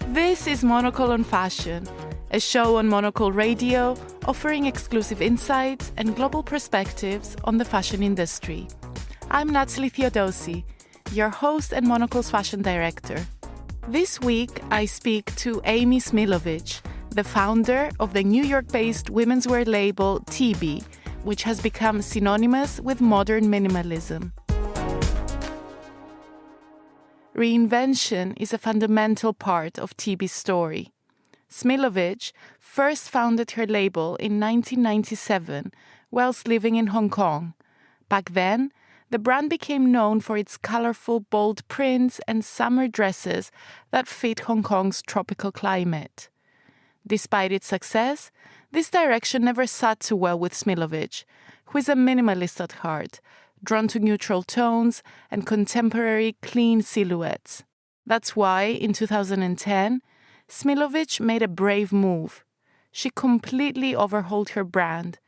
This is Monocle on Fashion, a show on Monocle Radio offering exclusive insights and global perspectives on the fashion industry. I'm Natalie Theodosi, your host and Monocle's fashion director. This week, I speak to Amy Smilovic, the founder of the New York-based women's wear label Tibi, which has become synonymous with modern minimalism. Reinvention is a fundamental part of Tibi's story. Smilovic first founded her label in 1997 whilst living in Hong Kong. Back then, the brand became known for its colorful, bold prints and summer dresses that fit Hong Kong's tropical climate. Despite its success, this direction never sat too well with Smilovic, who is a minimalist at heart, drawn to neutral tones and contemporary, clean silhouettes. That's why, in 2010, Smilovic made a brave move. She completely overhauled her brand,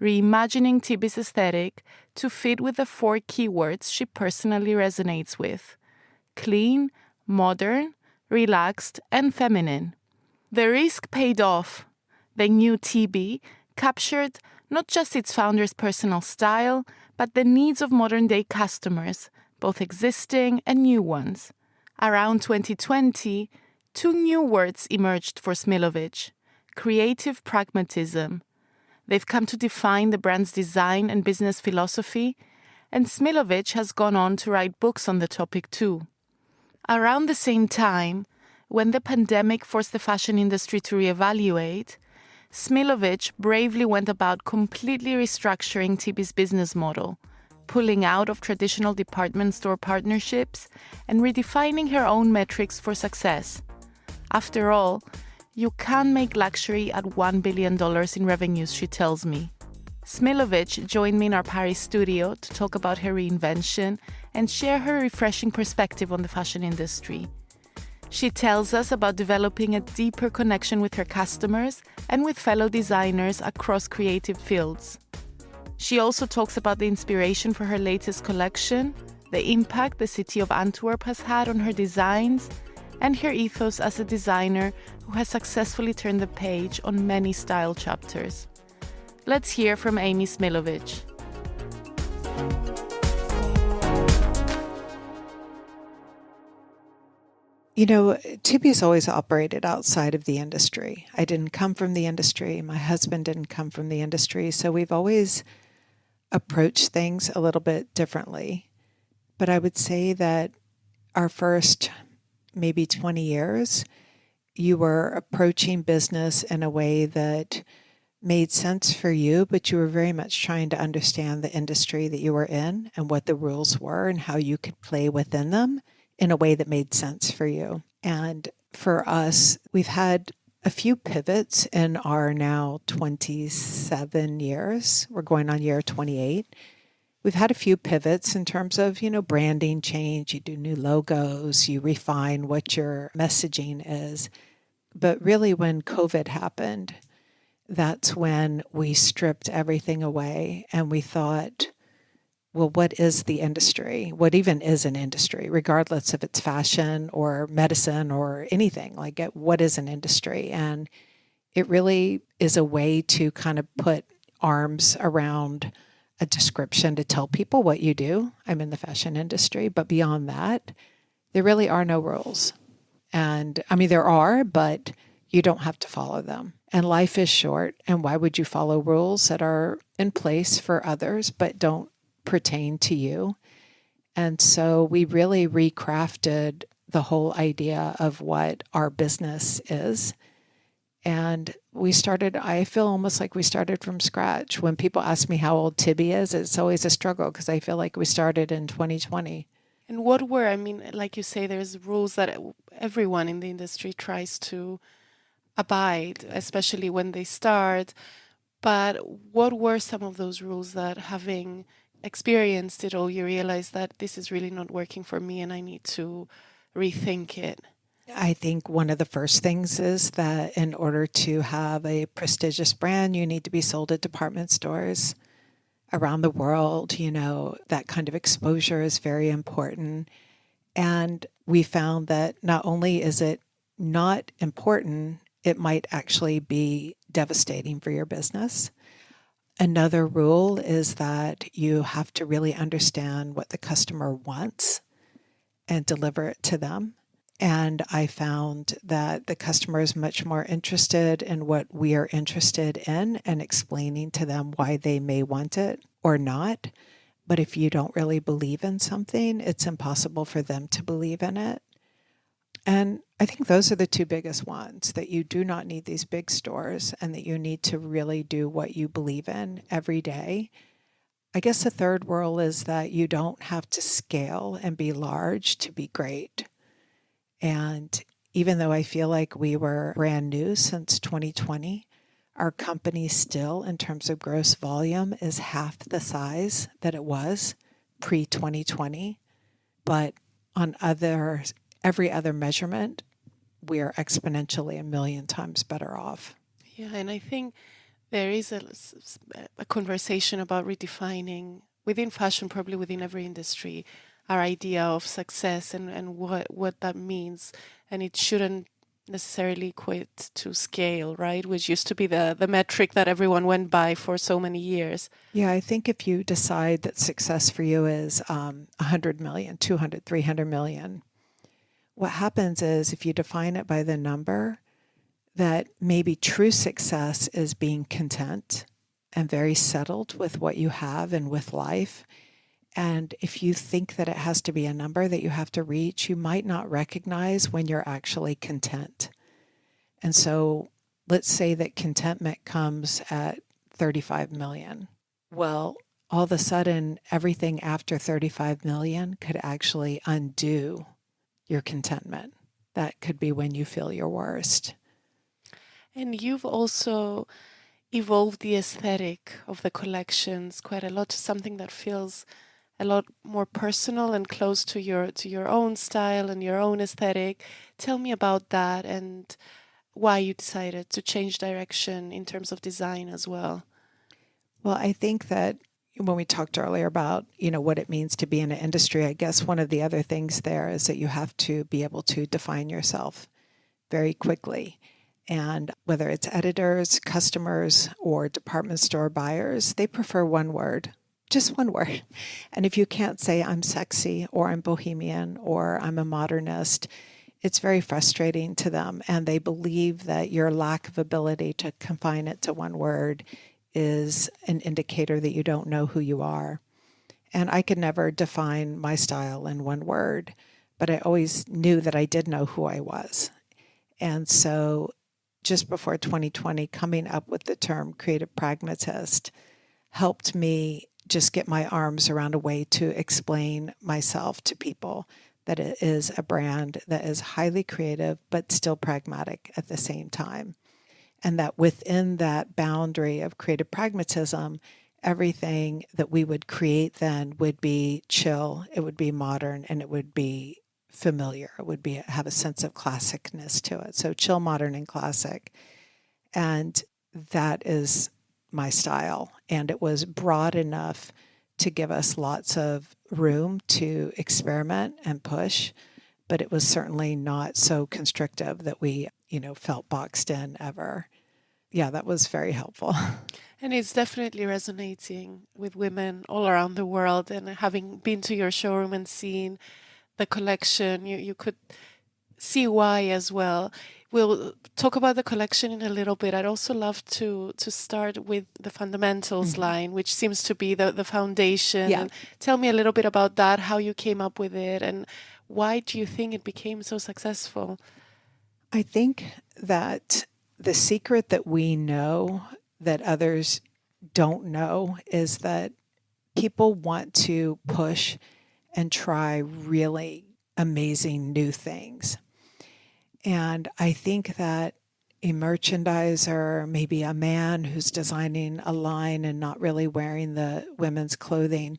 reimagining Tibi's aesthetic to fit with the 4 keywords she personally resonates with: clean, modern, relaxed, and feminine. The risk paid off. The new Tibi captured not just its founder's personal style, but the needs of modern-day customers, both existing and new ones. Around 2020, 2 new words emerged for Smilovic: creative pragmatism. They've come to define the brand's design and business philosophy, and Smilovic has gone on to write books on the topic too. Around the same time, when the pandemic forced the fashion industry to reevaluate, Smilovic bravely went about completely restructuring Tibi's business model, pulling out of traditional department store partnerships and redefining her own metrics for success. After all, you can't make luxury at $1 billion in revenues, she tells me. Smilovic joined me in our Paris studio to talk about her reinvention and share her refreshing perspective on the fashion industry. She tells us about developing a deeper connection with her customers and with fellow designers across creative fields. She also talks about the inspiration for her latest collection, the impact the city of Antwerp has had on her designs, and her ethos as a designer who has successfully turned the page on many style chapters. Let's hear from Amy Smilovic. You know, Tibi has always operated outside of the industry. I didn't come from the industry. My husband didn't come from the industry. So we've always approached things a little bit differently. But I would say that our first maybe 20 years, you were approaching business in a way that made sense for you, but you were very much trying to understand the industry that you were in and what the rules were and how you could play within them in a way that made sense for you. And for us, we've had a few pivots in our now 27 years. We're going on year 28. We've had a few pivots in terms of, branding change. You do new logos, you refine what your messaging is. But really when COVID happened, that's when we stripped everything away and we thought, well, what is the industry? What even is an industry, regardless if it's fashion or medicine or anything? Like, what is an industry? And it really is a way to kind of put arms around a description to tell people what you do. I'm in the fashion industry, but beyond that, there really are no rules. And I mean, there are, but you don't have to follow them. And life is short. And why would you follow rules that are in place for others, but don't pertain to you? And so we really recrafted the whole idea of what our business is. And I feel almost like we started from scratch. When people ask me how old Tibi is, it's always a struggle because I feel like we started in 2020. And what were, like you say, there's rules that everyone in the industry tries to abide, especially when they start. But what were some of those rules that, having experienced it all, you realize that this is really not working for me and I need to rethink it? I think one of the first things is that in order to have a prestigious brand, you need to be sold at department stores. around the world. That kind of exposure is very important. And we found that not only is it not important, it might actually be devastating for your business. Another rule is that you have to really understand what the customer wants and deliver it to them. And I found that the customer is much more interested in what we are interested in and explaining to them why they may want it or not. But if you don't really believe in something, it's impossible for them to believe in it. And I think those are the two biggest ones, that you do not need these big stores and that you need to really do what you believe in every day. I guess the third rule is that you don't have to scale and be large to be great. And even though I feel like we were brand new since 2020, our company still, in terms of gross volume, is half the size that it was pre-2020. But on every other measurement, we are exponentially 1,000,000 times better off. Yeah, and I think there is a conversation about redefining within fashion, probably within every industry, our idea of success and what that means. And it shouldn't necessarily equate to scale, right? Which used to be the metric that everyone went by for so many years. Yeah, I think if you decide that success for you is 100 million, 200, 300 million, what happens is if you define it by the number, that maybe true success is being content and very settled with what you have and with life. And if you think that it has to be a number that you have to reach, you might not recognize when you're actually content. And so let's say that contentment comes at 35 million. Well, all of a sudden, everything after 35 million could actually undo your contentment. That could be when you feel your worst. And you've also evolved the aesthetic of the collections quite a lot to something that feels a lot more personal and close to your own style and your own aesthetic. Tell me about that and why you decided to change direction in terms of design as well. Well, I think that when we talked earlier about, what it means to be in an industry, I guess one of the other things there is that you have to be able to define yourself very quickly. And whether it's editors, customers, or department store buyers, they prefer one word. Just one word. And if you can't say I'm sexy or I'm bohemian or I'm a modernist, it's very frustrating to them. And they believe that your lack of ability to confine it to one word is an indicator that you don't know who you are. And I could never define my style in one word, but I always knew that I did know who I was. And so just before 2020, coming up with the term creative pragmatist helped me just get my arms around a way to explain myself to people, that it is a brand that is highly creative, but still pragmatic at the same time. And that within that boundary of creative pragmatism, everything that we would create then would be chill, it would be modern, and it would be familiar. It would have a sense of classicness to it. So chill, modern, and classic. And that is my style. And it was broad enough to give us lots of room to experiment and push, but it was certainly not so constrictive that we, felt boxed in ever. Yeah, that was very helpful. And it's definitely resonating with women all around the world. And having been to your showroom and seen the collection, you could see why as well. We'll talk about the collection in a little bit. I'd also love to start with the fundamentals line, which seems to be the foundation. Yeah. And tell me a little bit about that, how you came up with it, and why do you think it became so successful? I think that the secret that we know that others don't know is that people want to push and try really amazing new things. And I think that a merchandiser, maybe a man who's designing a line and not really wearing the women's clothing,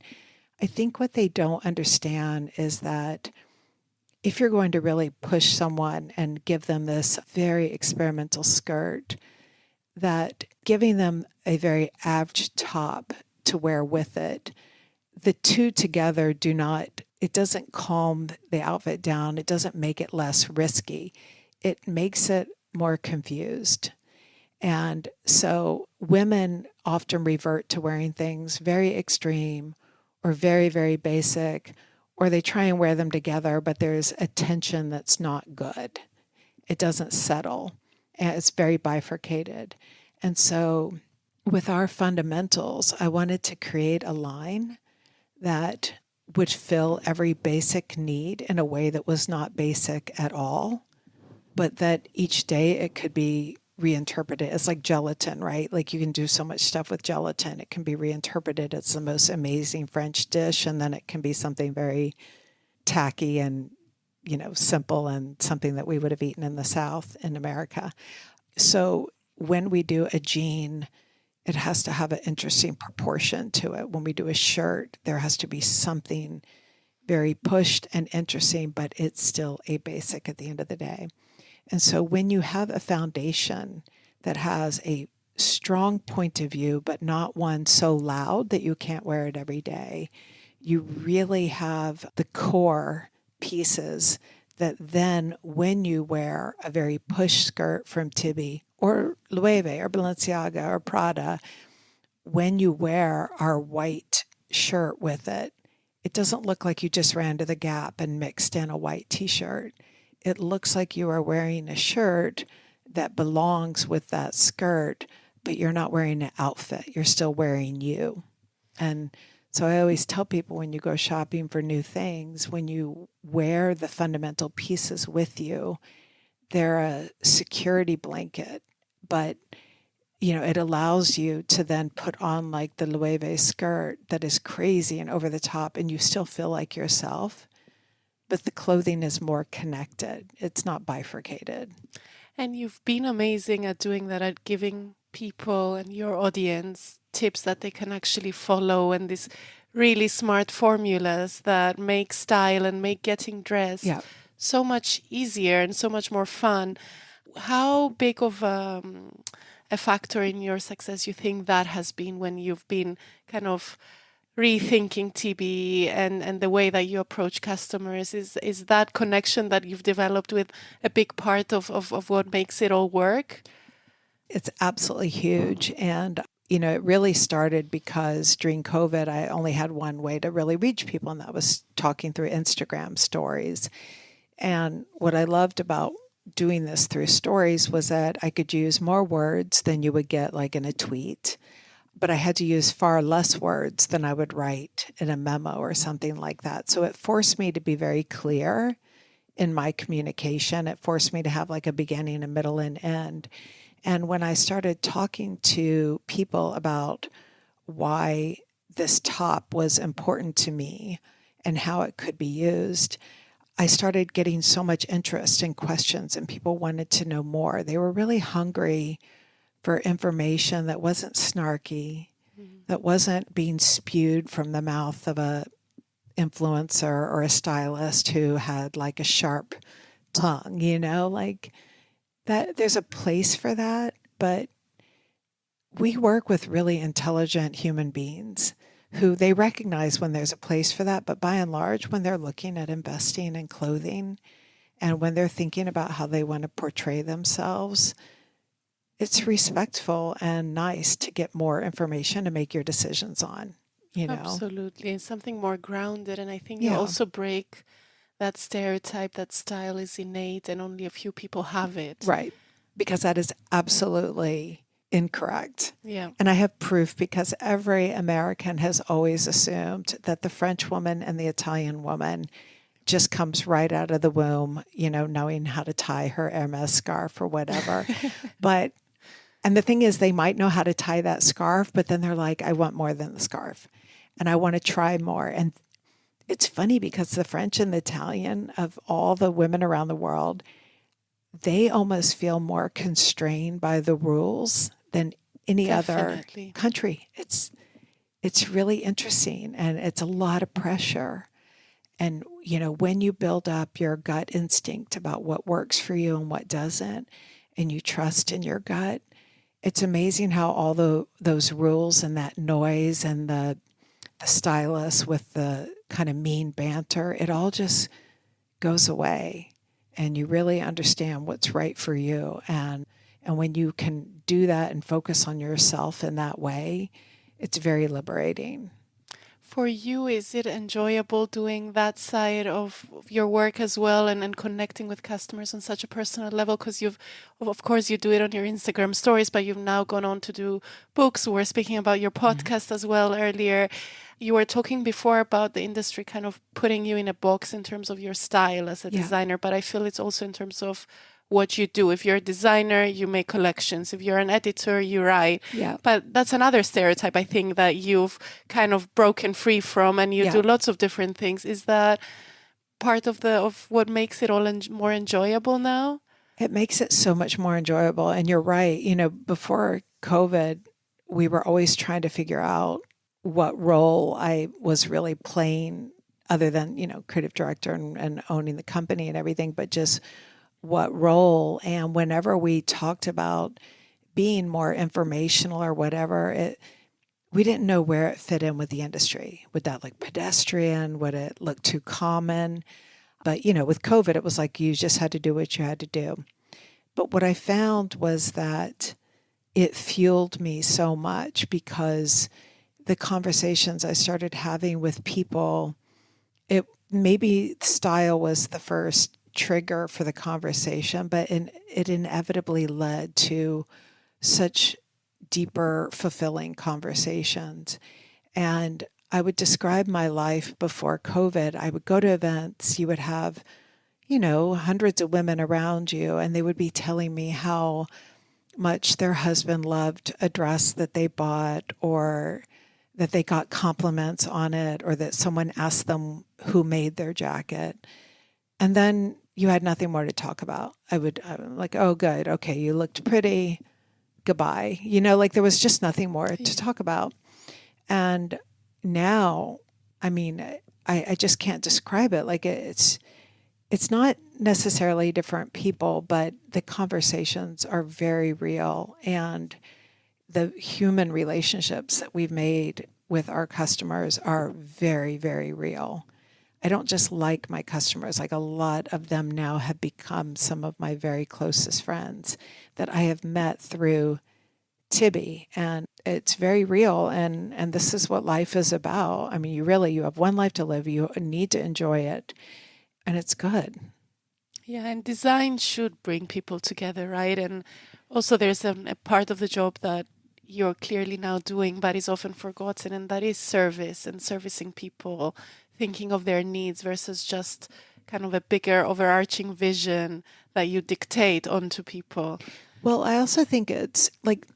I think what they don't understand is that if you're going to really push someone and give them this very experimental skirt, that giving them a very average top to wear with it, the two together it doesn't calm the outfit down. It doesn't make it less risky. It makes it more confused. And so women often revert to wearing things very extreme or very, very basic, or they try and wear them together, but there's a tension that's not good. It doesn't settle, and it's very bifurcated. And so with our fundamentals, I wanted to create a line that would fill every basic need in a way that was not basic at all, but that each day it could be reinterpreted. It's like gelatin, right? Like you can do so much stuff with gelatin. It can be reinterpreted as the most amazing French dish, and then it can be something very tacky and, simple and something that we would have eaten in the South in America. So when we do a jean, it has to have an interesting proportion to it. When we do a shirt, there has to be something very pushed and interesting, but it's still a basic at the end of the day. And so when you have a foundation that has a strong point of view, but not one so loud that you can't wear it every day, you really have the core pieces that then when you wear a very push skirt from Tibi or Loewe or Balenciaga or Prada, when you wear our white shirt with it, it doesn't look like you just ran to the Gap and mixed in a white t-shirt. It looks like you are wearing a shirt that belongs with that skirt, but you're not wearing an outfit. You're still wearing you. And so I always tell people when you go shopping for new things, when you wear the fundamental pieces with you, they're a security blanket, but it allows you to then put on like the Loewe skirt that is crazy and over the top, and you still feel like yourself. But the clothing is more connected. It's not bifurcated. And you've been amazing at doing that, at giving people and your audience tips that they can actually follow, and these really smart formulas that make style and make getting dressed so much easier and so much more fun. How big of a factor in your success you think that has been when you've been kind of rethinking Tibi and the way that you approach customers? Is that connection that you've developed with a big part of what makes it all work? It's absolutely huge. And, it really started because during COVID, I only had one way to really reach people, and that was talking through Instagram stories. And what I loved about doing this through stories was that I could use more words than you would get like in a tweet. But I had to use far less words than I would write in a memo or something like that. So it forced me to be very clear in my communication. It forced me to have like a beginning, a middle, and end. And when I started talking to people about why this top was important to me and how it could be used, I started getting so much interest and questions, and people wanted to know more. They were really hungry for information that wasn't snarky, that wasn't being spewed from the mouth of a influencer or a stylist who had like a sharp tongue, like that. There's a place for that, but we work with really intelligent human beings who they recognize when there's a place for that. But by and large, when they're looking at investing in clothing and when they're thinking about how they want to portray themselves, it's respectful and nice to get more information to make your decisions on, Absolutely. And something more grounded. And I think you also break that stereotype that style is innate and only a few people have it. Right. Because that is absolutely incorrect. Yeah. And I have proof, because every American has always assumed that the French woman and the Italian woman just comes right out of the womb, knowing how to tie her Hermes scarf or whatever. And the thing is, they might know how to tie that scarf, but then they're like, I want more than the scarf and I want to try more. And it's funny because the French and the Italian, of all the women around the world, they almost feel more constrained by the rules than any other country. It's really interesting, and it's a lot of pressure. And, when you build up your gut instinct about what works for you and what doesn't, and you trust in your gut, it's amazing how all those rules and that noise and the stylus with the kind of mean banter, it all just goes away, and you really understand what's right for you. And when you can do that and focus on yourself in that way, it's very liberating. For you, is it enjoyable doing that side of your work as well, and connecting with customers on such a personal level? Because of course, you do it on your Instagram stories, but you've now gone on to do books. We were speaking about your podcast as well earlier. You were talking before about the industry kind of putting you in a box in terms of your style as a designer, but I feel it's also in terms of what you do. If you're a designer, you make collections. If you're an editor, you write. Yeah. But that's another stereotype, I think, that you've kind of broken free from, and you do lots of different things. Is that part of what makes it all more enjoyable now? It makes it so much more enjoyable. And you're right. Before COVID, we were always trying to figure out what role I was really playing, other than, creative director and owning the company and everything, but just what role. And whenever we talked about being more informational or whatever, we didn't know where it fit in with the industry. Would that look pedestrian? Would it look too common? But, with COVID, it was like you just had to do what you had to do. But what I found was that it fueled me so much, because the conversations I started having with people, maybe style was the first trigger for the conversation, but it inevitably led to such deeper, fulfilling conversations. And I would describe my life before COVID. I would go to events. You would have, hundreds of women around you, and they would be telling me how much their husband loved a dress that they bought, or that they got compliments on it, or that someone asked them who made their jacket. And then you had nothing more to talk about. I'm like, oh, good. Okay, you looked pretty. Goodbye. There was just nothing more to talk about. And now, I just can't describe it. Like, it's not necessarily different people, but the conversations are very real. And the human relationships that we've made with our customers are very, very real. I don't just like my customers. Like, a lot of them now have become some of my very closest friends that I have met through Tibi. And it's very real. And this is what life is about. You have one life to live. You need to enjoy it. And it's good. Yeah, and design should bring people together, right? And also there's a part of the job that you're clearly now doing, but is often forgotten, and that is service and servicing people, thinking of their needs versus just kind of a bigger overarching vision that you dictate onto people. Well, I also think it's like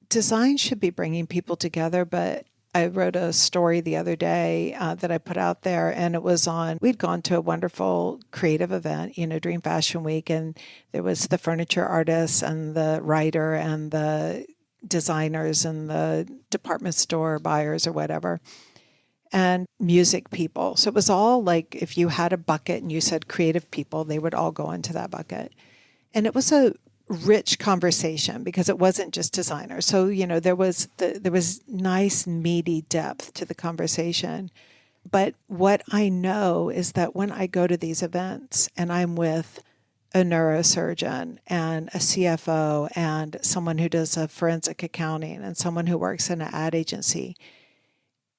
design should be bringing people together, but I wrote a story the other day that I put out there, and it was we'd gone to a wonderful creative event, Dream Fashion Week, and there was the furniture artists and the writer and the designers and the department store buyers or whatever, and music people. So it was all like, if you had a bucket and you said creative people, they would all go into that bucket. And it was a rich conversation because it wasn't just designers. So, there was nice, meaty depth to the conversation. But what I know is that when I go to these events and I'm with a neurosurgeon and a CFO and someone who does a forensic accounting and someone who works in an ad agency,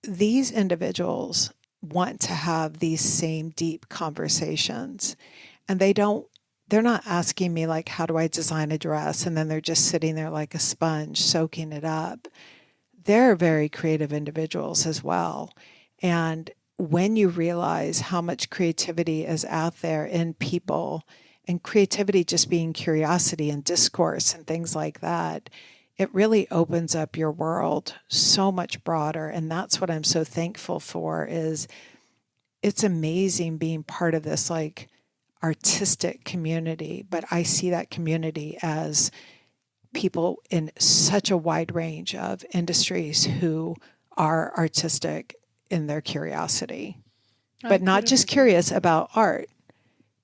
these individuals want to have these same deep conversations. And they're not asking me like, how do I design a dress? And then they're just sitting there like a sponge, soaking it up. They're very creative individuals as well. And when you realize how much creativity is out there in people, and creativity just being curiosity and discourse and things like that, it really opens up your world so much broader. And that's what I'm so thankful for. Is it's amazing being part of this like artistic community, but I see that community as people in such a wide range of industries who are artistic in their curiosity, but not just curious about art.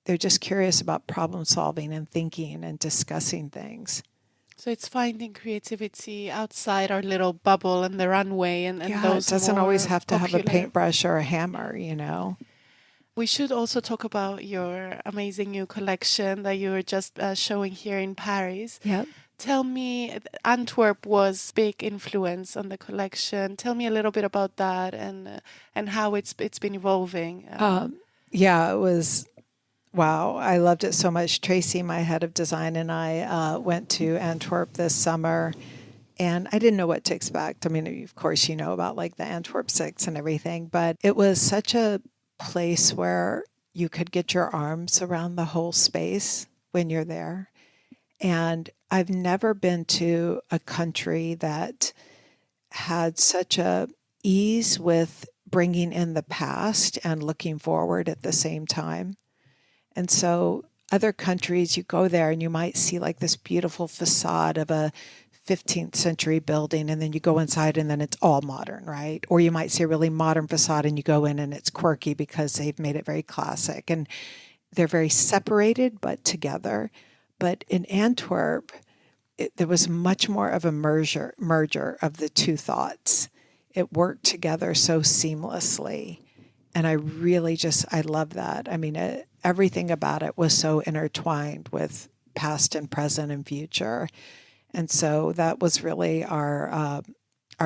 They're just curious about problem solving and thinking and discussing things. So it's finding creativity outside our little bubble and the runway and those. It doesn't always have to popular. have a paintbrush or a hammer, you know. We should also talk about your amazing new collection that you were just showing here in Paris. Yep. Tell me, Antwerp was big influence on the collection. Tell me a little bit about that and how it's been evolving. It was, wow, I loved it so much. Tracy, my head of design, and I went to Antwerp this summer, and I didn't know what to expect. I mean, of course, you know about like the Antwerp Six and everything, but it was such a place where you could get your arms around the whole space when you're there. And I've never been to a country that had such a ease with bringing in the past and looking forward at the same time. And so other countries, you go there and you might see like this beautiful facade of a 15th century building, and then you go inside and then it's all modern, right? Or you might see a really modern facade and you go in and it's quirky because they've made it very classic. And they're very separated but together. But in Antwerp, there was much more of a merger of the two thoughts. It worked together so seamlessly. And I really I love that. I mean, everything about it was so intertwined with past and present and future. And so that was really our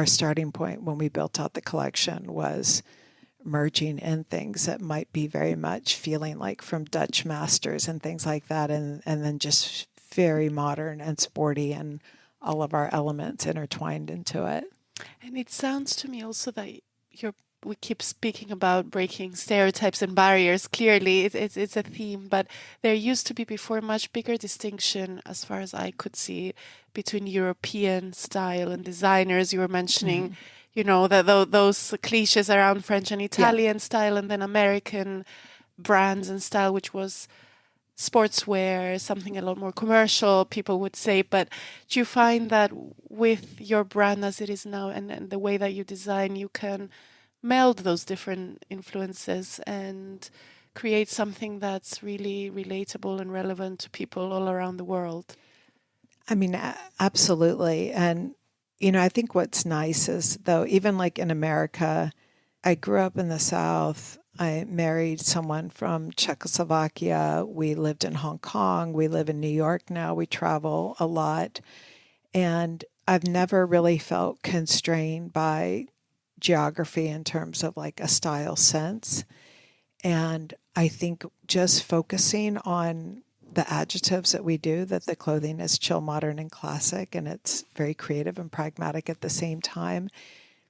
starting point when we built out the collection, was merging in things that might be very much feeling like from Dutch masters and things like that, and then just very modern and sporty, and all of our elements intertwined into it. And it sounds to me also that we keep speaking about breaking stereotypes and barriers. Clearly, it's a theme, but there used to be before much bigger distinction, as far as I could see, between European style and designers. You were mentioning, mm-hmm. You know, those cliches around French and Italian style, and then American brands and style, which was sportswear, something a lot more commercial, people would say. But do you find that with your brand as it is now and the way that you design, you can meld those different influences and create something that's really relatable and relevant to people all around the world? I mean, absolutely. And you know, I think what's nice is, though, even like in America, I grew up in the South. I married someone from Czechoslovakia. We lived in Hong Kong. We live in New York now. We travel a lot. And I've never really felt constrained by geography in terms of like a style sense. And I think just focusing on the adjectives that we do, that the clothing is chill, modern, and classic, and it's very creative and pragmatic at the same time.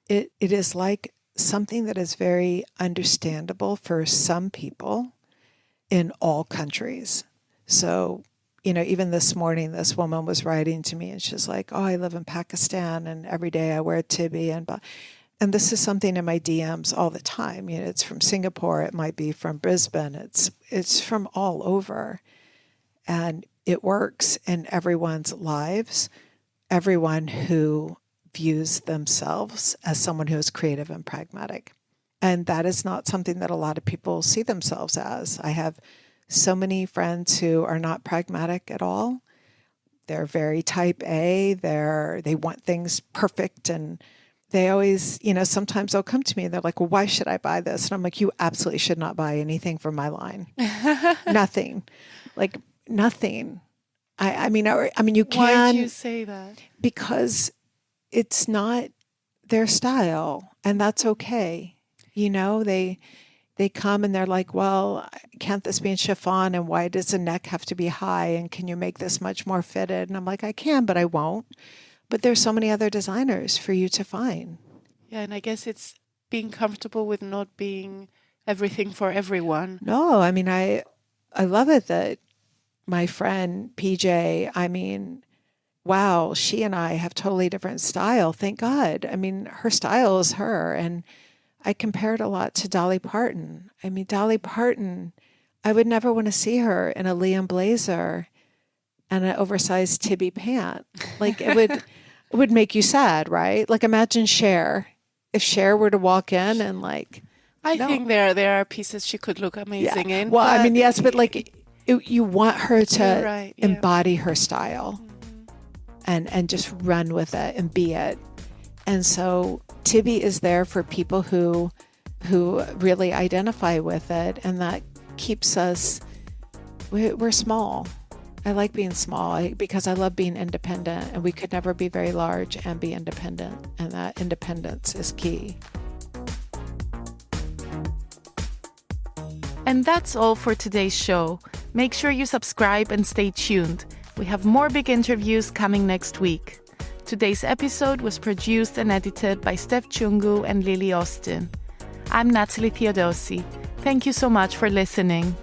It is like something that is very understandable for some people in all countries. So, you know, even this morning, this woman was writing to me and she's like, oh, I live in Pakistan and every day I wear a Tibi. And this is something in my DMs all the time. You know, it's from Singapore. It might be from Brisbane. It's from all over. And it works in everyone's lives, everyone who views themselves as someone who is creative and pragmatic. And that is not something that a lot of people see themselves as. I have so many friends who are not pragmatic at all. They're very type A. They want things perfect, and they always, you know, sometimes they'll come to me and they're like, well, why should I buy this? And I'm like, you absolutely should not buy anything from my line. Nothing. Like, nothing. I mean, you can. Why do you say that? Because it's not their style, and that's okay. You know, they come and they're like, well, can't this be in chiffon? And why does the neck have to be high? And can you make this much more fitted? And I'm like, I can, but I won't. But there's so many other designers for you to find. Yeah, and I guess it's being comfortable with not being everything for everyone. No, I mean, I love it that my friend PJ, I mean, wow, she and I have totally different style. Thank God. I mean, her style is her. And I compared a lot to Dolly Parton. I mean, Dolly Parton, I would never want to see her in a Liam blazer and an oversized Tibi pant. Like, it would make you sad, right? Like, imagine Cher. If Cher were to walk in and like... I think there are pieces she could look amazing in. Well, I mean, yes, but like... you want her to embody her style. and just run with it and be it. And so Tibi is there for people who really identify with it, and that keeps us, we're small. I like being small because I love being independent, and we could never be very large and be independent, and that independence is key. And that's all for today's show. Make sure you subscribe and stay tuned. We have more big interviews coming next week. Today's episode was produced and edited by Steph Chungu and Lily Austin. I'm Natalie Theodosi. Thank you so much for listening.